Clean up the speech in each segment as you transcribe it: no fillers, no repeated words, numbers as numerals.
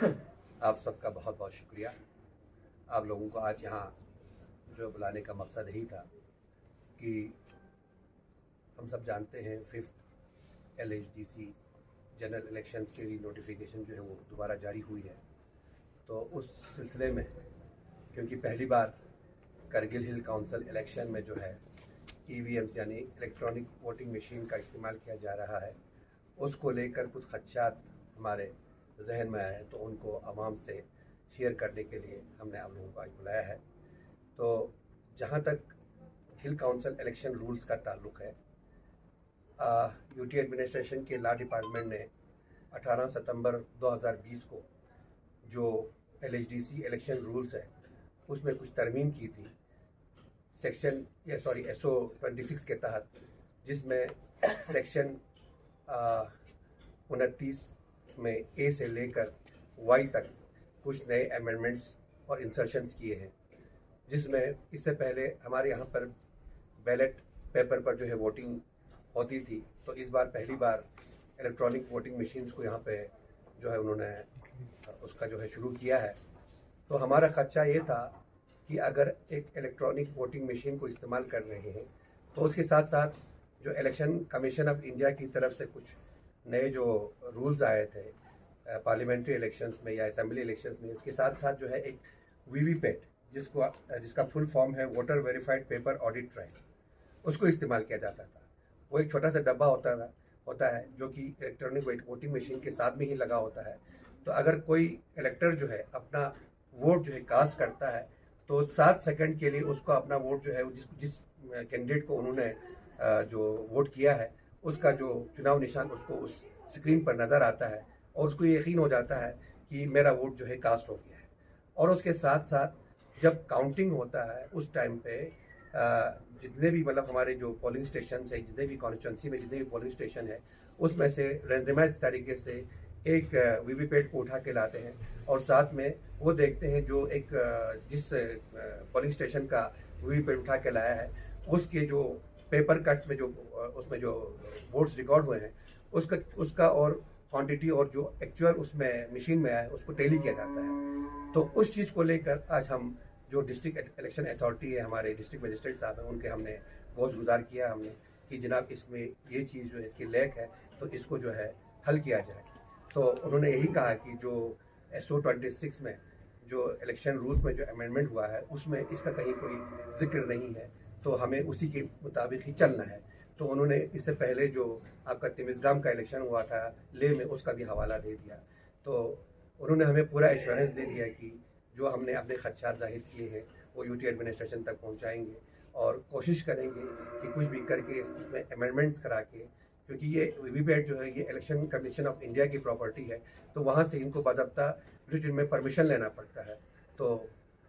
आप सबका बहुत बहुत शुक्रिया। आप लोगों को आज यहाँ जो बुलाने का मकसद यही था कि हम सब जानते हैं 5th LHDC जनरल इलेक्शंस के लिए नोटिफिकेशन जो है वो दोबारा जारी हुई है। तो उस सिलसिले में क्योंकि पहली बार करगिल हिल काउंसिल इलेक्शन में जो है EVMs यानी इलेक्ट्रॉनिक वोटिंग मशीन का इस्तेमाल किया जा रहा है, उसको लेकर कुछ खदशात हमारे जहन में आए, तो उनको आवाम से शेयर करने के लिए हमने आप लोगों को आज बुलाया है। तो जहाँ तक हिल काउंसिल इलेक्शन रूल्स का ताल्लुक़ है, UT एडमिनिस्ट्रेशन के लॉ डिपार्टमेंट ने 18 सितंबर 2020 को जो LHDC इलेक्शन रूल्स है उसमें कुछ तरमीम की थी SO 26 के तहत, जिसमें सेक्शन 29 में A से लेकर Y तक कुछ नए अमेंडमेंट्स और इंसर्शंस किए हैं, जिसमें इससे पहले हमारे यहाँ पर बैलेट पेपर पर जो है वोटिंग होती थी। तो इस बार पहली बार इलेक्ट्रॉनिक वोटिंग मशीन्स को यहाँ पे जो है उन्होंने उसका जो है शुरू किया है। तो हमारा खदशा ये था कि अगर एक इलेक्ट्रॉनिक वोटिंग मशीन को इस्तेमाल कर रहे हैं तो उसके साथ साथ जो इलेक्शन कमीशन ऑफ इंडिया की तरफ से कुछ नए जो रूल्स आए थे पार्लियामेंट्री इलेक्शंस में या असेंबली इलेक्शंस में, उसके साथ साथ जो है एक वीवीपैट जिसका फुल फॉर्म है voter verified paper audit trial, उसको इस्तेमाल किया जाता था। वो एक छोटा सा डब्बा होता है जो कि इलेक्ट्रॉनिक वोटिंग मशीन के साथ में ही लगा होता है। तो अगर कोई इलेक्टर जो है अपना वोट जो है कास्ट करता है तो 7 सेकंड के लिए उसको अपना वोट जो है जिस कैंडिडेट को उन्होंने जो वोट किया है उसका जो चुनाव निशान उसको उस स्क्रीन पर नज़र आता है और उसको यकीन हो जाता है कि मेरा वोट जो है कास्ट हो गया है। और उसके साथ साथ जब काउंटिंग होता है उस टाइम पे जितने भी मतलब हमारे जो पोलिंग स्टेशन है, जितने भी कॉन्स्टिट्यूंसी में जितने भी पोलिंग स्टेशन है, उसमें से रेंडमाइज तरीके से एक वीवीपैट को उठा के लाते हैं और साथ में वो देखते हैं जो एक जिस पोलिंग स्टेशन का वीवीपैट उठा के लाया है उसके जो पेपर कट्स में जो उसमें जो वोट्स रिकॉर्ड हुए हैं उसका और क्वांटिटी और जो एक्चुअल उसमें मशीन में आया है उसको टैली किया जाता है। तो उस चीज़ को लेकर आज हम जो डिस्ट्रिक्ट इलेक्शन अथॉरिटी है, हमारे डिस्ट्रिक्ट मजिस्ट्रेट साहब हैं, उनके हमने गोश गुजार किया हमने कि जनाब इसमें ये चीज़ जो है इसकी लैक है तो इसको जो है हल किया जाए। तो उन्होंने यही कहा कि जो SO 26 में जो इलेक्शन रूल्स में जो अमेंडमेंट हुआ है उसमें इसका कहीं कोई जिक्र नहीं है, तो हमें उसी के मुताबिक ही चलना है। तो उन्होंने इससे पहले जो आपका तिमिज़गाम का इलेक्शन हुआ था लेह में, उसका भी हवाला दे दिया। तो उन्होंने हमें पूरा एश्योरेंस दे दिया कि जो हमने अपने खदशात जाहिर किए हैं वो UT एडमिनिस्ट्रेशन तक पहुंचाएंगे और कोशिश करेंगे कि कुछ भी करके इसमें अमेंडमेंट्स करा के, क्योंकि ये वीवीपैट जो है ये इलेक्शन कमीशन ऑफ इंडिया की प्रॉपर्टी है, तो वहाँ से इनको बाज़ाब्ता रिटन में परमिशन लेना पड़ता है। तो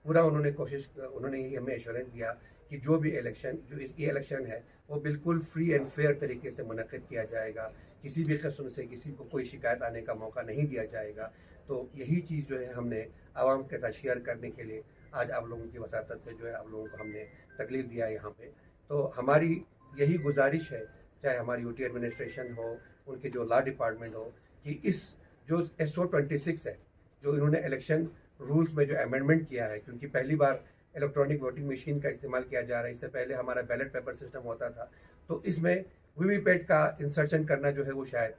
पूरा उन्होंने ही हमें एश्योरेंस दिया कि जो भी इलेक्शन जो ये इलेक्शन है वो बिल्कुल फ्री एंड फेयर तरीके से मुनक़िद किया जाएगा, किसी भी किस्म से किसी को कोई शिकायत आने का मौका नहीं दिया जाएगा। तो यही चीज़ जो है हमने आवाम के साथ शेयर करने के लिए आज आप लोगों की वसातत से जो है आप लोगों को हमने तकलीफ़ दिया है यहाँ पे। तो हमारी यही गुजारिश है, चाहे हमारी UT एडमिनिस्ट्रेशन हो, उनके जो लॉ डिपार्टमेंट हो, कि इस जो SO 26 है जो इन्होंने इलेक्शन रूल्स में जो अमेंडमेंट किया है, क्योंकि पहली बार इलेक्ट्रॉनिक वोटिंग मशीन का इस्तेमाल किया जा रहा है, इससे पहले हमारा बैलेट पेपर सिस्टम होता था, तो इसमें वीवीपैट का इंसर्शन करना जो है वो शायद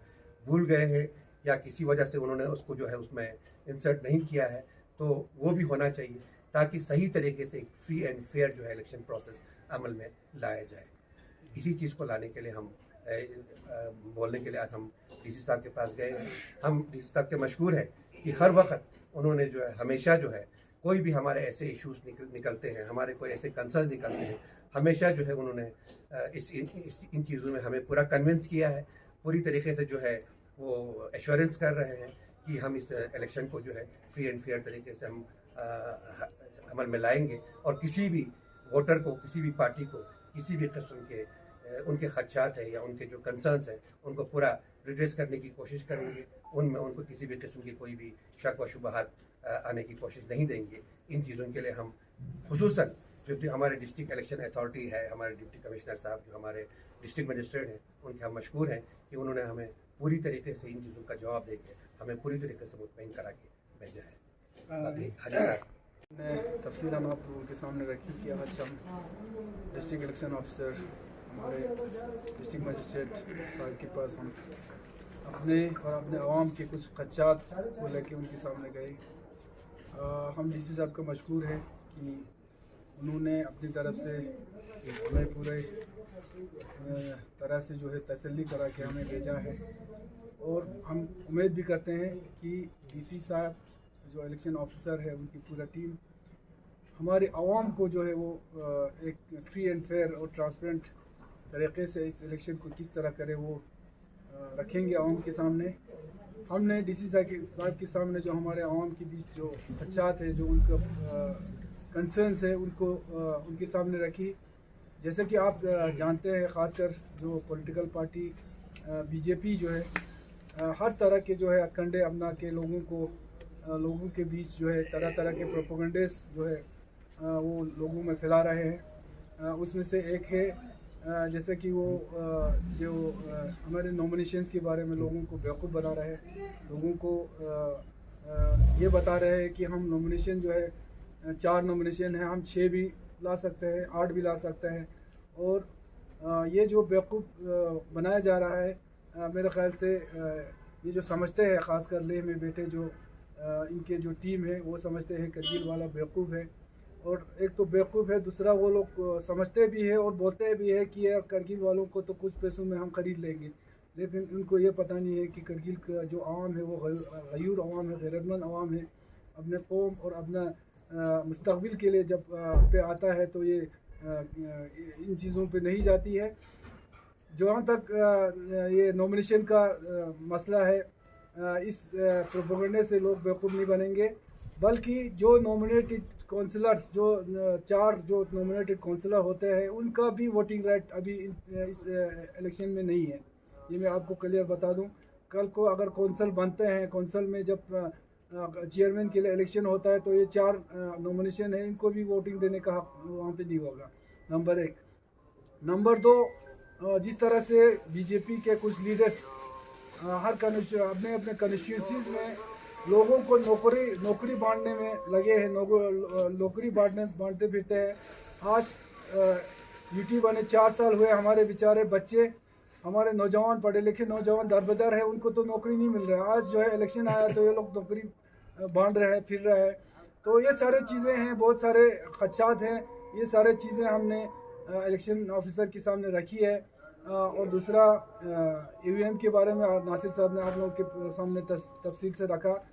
भूल गए हैं या किसी वजह से उन्होंने उसको जो है उसमें इंसर्ट नहीं किया है। तो वो भी होना चाहिए ताकि सही तरीके से फ्री एंड फेयर जो है इलेक्शन प्रोसेस अमल में लाया जाए। इसी चीज़ को लाने के लिए हम बोलने के लिए आज हम DC साहब के पास गए हैं। हम DC साहब के मशहूर हैं कि हर वक्त उन्होंने जो है हमेशा जो है कोई भी हमारे ऐसे इश्यूज निकलते हैं, हमारे कोई ऐसे कंसर्न निकलते हैं, हमेशा जो है उन्होंने इन चीज़ों में हमें पूरा कन्विंस किया है, पूरी तरीके से जो है वो एश्योरेंस कर रहे हैं कि हम इस इलेक्शन को जो है फ्री एंड फेयर तरीके से हम अमल में लाएंगे और किसी भी वोटर को, किसी भी पार्टी को, किसी भी किस्म के उनके खदशात है या उनके जो कंसर्न्स हैं उनको पूरा रिड्रेस करने की कोशिश करेंगे। उनमें उनको किसी भी किस्म की कोई भी शक व शुबहात आने की कोशिश नहीं देंगे। इन चीज़ों के लिए हम खुसूसन जो हमारे डिस्ट्रिक्ट इलेक्शन अथॉरिटी है, हमारे डिप्टी कमिश्नर साहब जो हमारे डिस्ट्रिक्ट मजिस्ट्रेट हैं, उनके हम मशकूर हैं कि उन्होंने हमें पूरी तरीके से इन चीज़ों का जवाब देकर हमें पूरी तरीके से मुतमईन करा के भेजा है। बाकी हाजी साहब ने तफसील हम आप लोगों के सामने रखी कि आज हम डिस्ट्रिक्ट इलेक्शन ऑफिसर हमारे डिस्ट्रिक्ट मजिस्ट्रेट साहब के पास हम अपने और अपने आवाम के कुछ खदशात को लेके उनके सामने गए। हम डीसी साहब का मशकूर है कि उन्होंने अपनी तरफ से हमें पूरे तरह से जो है तसल्ली करा के हमें भेजा है, और हम उम्मीद भी करते हैं कि डीसी साहब जो इलेक्शन ऑफिसर है उनकी पूरा टीम हमारे आवाम को जो है वो एक फ्री एंड फेयर और ट्रांसपेरेंट तरीक़े से इस इलेक्शन को किस तरह करे वो रखेंगे आवाम के सामने। हमने डीसी साहब के सामने जो हमारे आवाम के बीच जो खदशात है, जो उनका कंसर्न्स है, उनको उनके सामने रखी। जैसे कि आप जानते हैं, ख़ासकर जो पॉलिटिकल पार्टी बीजेपी जो है हर तरह के जो है अखंडे अपना के लोगों के बीच जो है तरह तरह के प्रोपेगेंडे जो है वो लोगों में फैला रहे हैं। उसमें से एक है जैसे कि वो जो हमारे नॉमिनेशंस के बारे में लोगों को बेवकूफ़ बना रहे हैं, लोगों को ये बता रहे हैं कि हम नॉमिनेशन जो है 4 नॉमिनेशन है, हम 6 भी ला सकते हैं, 8 भी ला सकते हैं। और ये जो बेवकूफ़ बनाया जा रहा है, मेरे ख़्याल से ये जो समझते हैं, ख़ासकर लेह में बैठे जो इनके जो टीम है वो समझते हैं करगिल वाला बेवकूफ़ है। और एक तो बेवकूफ़ है, दूसरा वो लोग समझते भी है और बोलते भी है कि यार करगिल वालों को तो कुछ पैसों में हम ख़रीद लेंगे, लेकिन उनको ये पता नहीं है कि करगिल का जो आवाम है वो गयूर आवाम है, गैरतमंद आवाम है। अपने कौम और अपना मुस्तक़बिल के लिए जब पे आता है तो ये इन चीज़ों पे नहीं जाती है। जहाँ तक ये नॉमिनेशन का मसला है, इस प्रोपेगेंडे से लोग बेवकूफ़ नहीं बनेंगे, बल्कि जो नॉमिनेटेड काउंसलर जो 4 जो नॉमिनेटेड काउंसलर होते हैं उनका भी वोटिंग राइट अभी इस इलेक्शन में नहीं है। ये मैं आपको क्लियर बता दूं। कल को अगर काउंसिल बनते हैं, काउंसिल में जब चेयरमैन के लिए इलेक्शन होता है तो ये 4 नॉमिनेशन है, इनको भी वोटिंग देने का हक वहाँ पे नहीं होगा। नंबर 1। नंबर 2, जिस तरह से बीजेपी के कुछ लीडर्स हर अपने अपने कॉन्स्टिट्यूंसीज में लोगों को नौकरी बांटने में लगे हैं, नौकरी बांटते फिरते हैं। आज यूटी बने 4 साल हुए, हमारे बेचारे बच्चे, हमारे नौजवान, पढ़े लिखे नौजवान दरबदर है, उनको तो नौकरी नहीं मिल रहा है। आज जो है इलेक्शन आया तो ये लोग नौकरी बांट रहे हैं, फिर रहे हैं। तो ये सारे चीज़ें हैं, बहुत सारे खदशात हैं। ये सारे चीज़ें हमने इलेक्शन ऑफिसर के सामने रखी है। और दूसरा ईवीएम के बारे में नासिर साहब ने आप लोगों के सामने तफसील से रखा।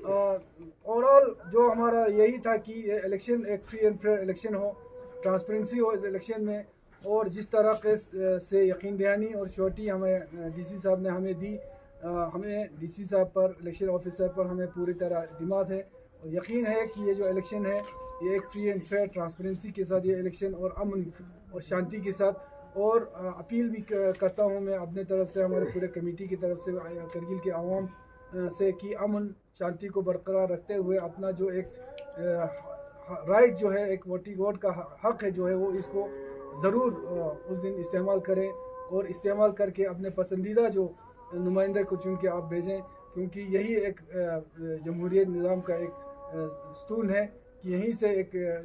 ओवरऑल जो हमारा यही था कि ये इलेक्शन एक फ्री एंड फेयर इलेक्शन हो, ट्रांसपेरेंसी हो इस इलेक्शन में। और जिस तरह से यकीन दहानी और श्योरिटी हमें डीसी साहब ने हमें दी, हमें डीसी साहब पर, इलेक्शन ऑफिसर पर हमें पूरी तरह एतमाद है और यकीन है कि ये जो इलेक्शन है ये एक फ्री एंड फेयर ट्रांसपेरेंसी के साथ ये इलेक्शन और अमन और शांति के साथ। और अपील भी करता हूँ मैं अपने तरफ से, हमारे पूरे कमेटी की तरफ से करगिल के आवाम से कि अमन शांति को बरकरार रखते हुए अपना जो एक राइट जो है, एक वोट का हक है जो है, वो इसको ज़रूर उस दिन इस्तेमाल करें और इस्तेमाल करके अपने पसंदीदा जो नुमाइंदे को चुन के आप भेजें, क्योंकि यही एक जमहूरियत निज़ाम का एक स्तून है कि यहीं से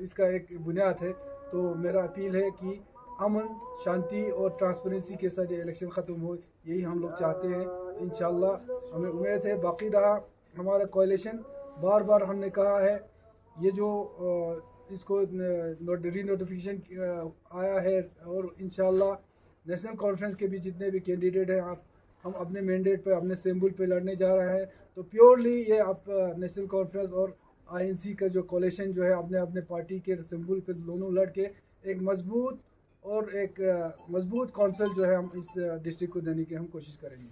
इसका एक बुनियाद है। तो मेरा अपील है कि अमन, शांति और ट्रांसपेरेंसी के साथ ये इलेक्शन ख़त्म हो, यही हम लोग चाहते हैं। इंशाल्लाह हमें उम्मीद है। बाकी रहा हमारा कोalition, बार बार हमने कहा है ये जो इसको री-नोटिफिकेशन आया है, और इंशाल्लाह नेशनल कॉन्फ्रेंस के भी जितने भी कैंडिडेट हैं, हम अपने मैंडेट पे, अपने सिंबल पे लड़ने जा रहे हैं। तो प्योरली ये आप नेशनल कॉन्फ्रेंस और आईएनसी का जो कोalition जो है, अपने अपने पार्टी के सिंबल पे दोनों लड़ के एक मजबूत काउंसिल जो है हम इस डिस्ट्रिक्ट को देने की हम कोशिश करेंगे।